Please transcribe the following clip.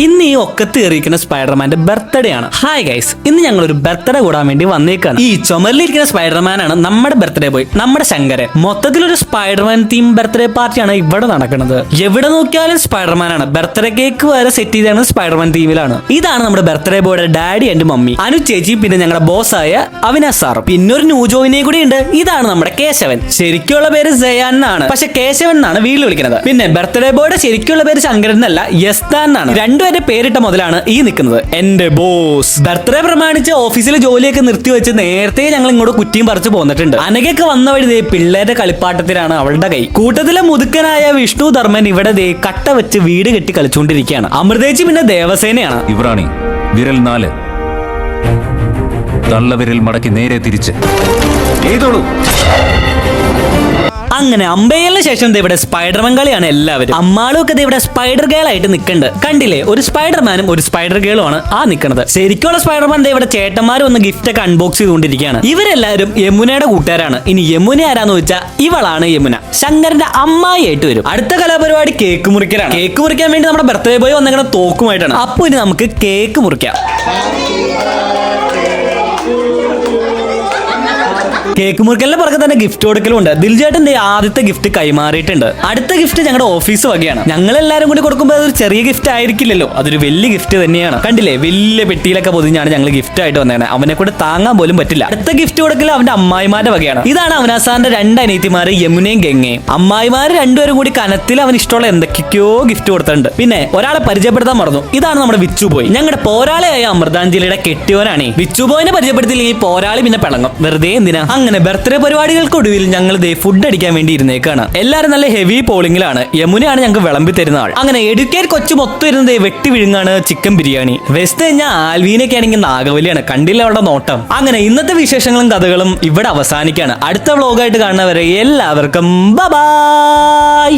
ഇന്ന് ഈ ഒക്കത്ത് കയറിയിരിക്കുന്ന സ്പൈഡർമാന്റെ ബർത്ത്ഡേ ആണ്. ഹായ് ഗൈസ്, ഇന്ന് ഞങ്ങൾ ഒരു ബർത്ത്ഡേ കൂടാൻ വേണ്ടി വന്നേക്കാണ്. ഈ ചുമരിലിരിക്കുന്ന സ്പൈഡർമാൻ ആണ് നമ്മുടെ ബർത്ത്ഡേ ബോയ്, നമ്മുടെ ശങ്കരൻ. മൊത്തത്തിലൊരു സ്പൈഡർമാൻ തീം ബർത്ത്ഡേ പാർട്ടിയാണ് ഇവിടെ നടക്കുന്നത്. എവിടെ നോക്കിയാലും സ്പൈഡർമാൻ ആണ്. ബർത്ത്ഡേ കേക്ക് വരെ സെറ്റ് ചെയ്താണ് സ്പൈഡർമാൻ തീമിലാണ്. ഇതാണ് നമ്മുടെ ബർത്ത്ഡേ ബോയുടെ ഡാഡി ആൻഡ് മമ്മി, അനു ചേച്ചി, പിന്നെ ഞങ്ങളുടെ ബോസായ അവിനാശ് സാർ, പിന്നെ ഒരു ന്യൂ ജോയിനെ കൂടി ഉണ്ട്. ഇതാണ് നമ്മുടെ കേശവൻ. ശരിക്കുള്ള പേര് ജയാൻ എന്നാണ്, പക്ഷെ കേശവൻ എന്നാണ് വീട്ടിൽ വിളിക്കുന്നത്. പിന്നെ ബർത്ത്ഡേ ബോയുടെ ശരിക്കുള്ള പേര് ശങ്കരൻ എന്നല്ല, യസ്താൻ എന്നാണ്. രണ്ടുപേരെ പേരിട്ട മുതലാണ് ഈ നിൽക്കുന്നത് എന്റെ ബോസ്. ബർത്ത്ഡേ പ്രമാണിച്ച് ഓഫീസിലെ ജോലിയൊക്കെ നിർത്തിവെച്ച് നേരത്തെ ഞങ്ങൾ ഇങ്ങോട്ട് കുറ്റിയും പറിച്ചു പോന്നിട്ടുണ്ട്. അനകൊക്കെ വന്ന വഴി പിള്ളേരുടെ കളിപ്പാട്ടത്തിലാണ് അവളുടെ കൈ. കൂട്ടത്തിലെ മുതുക്കനായ വിഷ്ണു ധർമ്മൻ ഇവിടെ കട്ട വെച്ച് വീട് കെട്ടി കളിച്ചുകൊണ്ടിരിക്കുകയാണ്. അമൃതേച്ചി പിന്നെ ദേവസേനയാണ്. ഇവറാണി വിരൽ 4 തള്ളവിരൽ മടക്കി നേരെ തിരിച്ച് ഏതോളൂ. അങ്ങനെ അമ്പയലിന് ശേഷം ഇവിടെ സ്പൈഡർമാൻ കളിയാണ് എല്ലാവരും. അമ്മാളും ഒക്കെ ഇവിടെ സ്പൈഡർ ഗേൾ ആയിട്ട് നിൽക്കുന്നുണ്ട്. കണ്ടില്ലേ, ഒരു സ്പൈഡർമാനും ഒരു സ്പൈഡർ ഗേളും ആണ് ആ നിൽക്കുന്നത്. ശരിക്കുള്ള സ്പൈഡർമാൻ ഇവിടെ ചേട്ടന്മാരും ഒന്ന് ഗിഫ്റ്റ് ഒക്കെ അൺബോക്സ് ചെയ്തുകൊണ്ടിരിക്കുകയാണ്. ഇവരെല്ലാവരും യമുനയുടെ കൂട്ടുകാരാണ്. ഇനി യമുന ആരാന്ന് വെച്ചാൽ ഇവളാണ് യമുന, ശങ്കരന്റെ അമ്മായി ആയിട്ട് വരും. അടുത്ത കലാപരിപാടി കേക്ക് മുറിക്കലാണ്. കേക്ക് മുറിക്കാൻ വേണ്ടി നമ്മുടെ ബർത്ത്ഡേ ബോയ് വന്നിങ്ങനെ തോക്കുമായിട്ടാണ്. അപ്പൊ ഇനി നമുക്ക് കേക്ക് മുറിക്കാം. കേക്ക് മുറിക്കലിന്റെ പുറകെ തന്നെ ഗിഫ്റ്റ് കൊടുക്കലും ഉണ്ട്. ദിൽജേട്ടന്റെ ആദ്യത്തെ ഗിഫ്റ്റ് കൈമാറിയിട്ടുണ്ട്. അടുത്ത ഗിഫ്റ്റ് ഞങ്ങളുടെ ഓഫീസ് വകയാണ്. ഞങ്ങൾ എല്ലാവരും കൂടി കൊടുക്കുമ്പോൾ അതൊരു ചെറിയ ഗിഫ്റ്റ് ആയിരിക്കില്ലല്ലോ, അതൊരു വലിയ ഗിഫ്റ്റ് തന്നെയാണ്. കണ്ടില്ലേ, വലിയ പെട്ടിയിലൊക്കെ പൊതിഞ്ഞാണ് ഞങ്ങൾ ഗിഫ്റ്റ് ആയിട്ട് വന്നേനെ. അവനെ കൂടെ താങ്ങാൻ പോലും പറ്റില്ല. അടുത്ത ഗിഫ്റ്റ് കൊടുക്കൽ അവന്റെ അമ്മായിമാരുടെ വകയാണ്. ഇതാണ് അവനാസാറിന്റെ 2 അനിയത്തിമാര്, യമുനയും ഗംഗയും. അമ്മായിമാര് രണ്ടുപേരും കൂടി കനത്തിൽ അവന് ഇഷ്ടമുള്ള എന്തൊക്കെയോ ഗിഫ്റ്റ് കൊടുത്തിട്ടുണ്ട്. പിന്നെ ഒരാളെ പരിചയപ്പെടുത്താൻ മറന്നു. ഇതാണ് നമ്മുടെ വിച്ചു ബോയ്, ഞങ്ങളുടെ പോരാളിയായ അമൃതാഞ്ജലിയുടെ കെട്ടിയോനാണ്. വിച്ചു ബോയിനെ പരിചയപ്പെടുത്തിയില്ലെങ്കിൽ പോരാളി പിന്നെ പിളങ്ങും. വെറുതെ എന്തിനാ. അങ്ങനെ ബർത്ത്ഡേ പരിപാടികൾക്കൊടുവിൽ ഞങ്ങൾ ഫുഡ് അടിക്കാൻ വേണ്ടി ഇരുന്നേക്കാണ്. എല്ലാവരും നല്ല ഹെവി പോളിംഗിലാണ്. യമുനയാണ് ഞങ്ങൾക്ക് വിളമ്പി തരുന്ന ആൾ. അങ്ങനെ എഡ്യൂക്കേറ്റ് കൊച്ചു മൊത്തം ഇരുന്നത് വെട്ടി വിഴുങ്ങാണ് ചിക്കൻ ബിരിയാണി. വെസ്റ്റ് കഴിഞ്ഞാൽ ആൽവീനൊക്കെ ആണെങ്കിൽ നാഗവലിയാണ്. കണ്ടില്ല അവളുടെ നോട്ടം. അങ്ങനെ ഇന്നത്തെ വിശേഷങ്ങളും കഥകളും ഇവിടെ അവസാനിക്കാണ്. അടുത്ത വ്ലോഗായിട്ട് കാണുന്നവരെ എല്ലാവർക്കും ബൈ.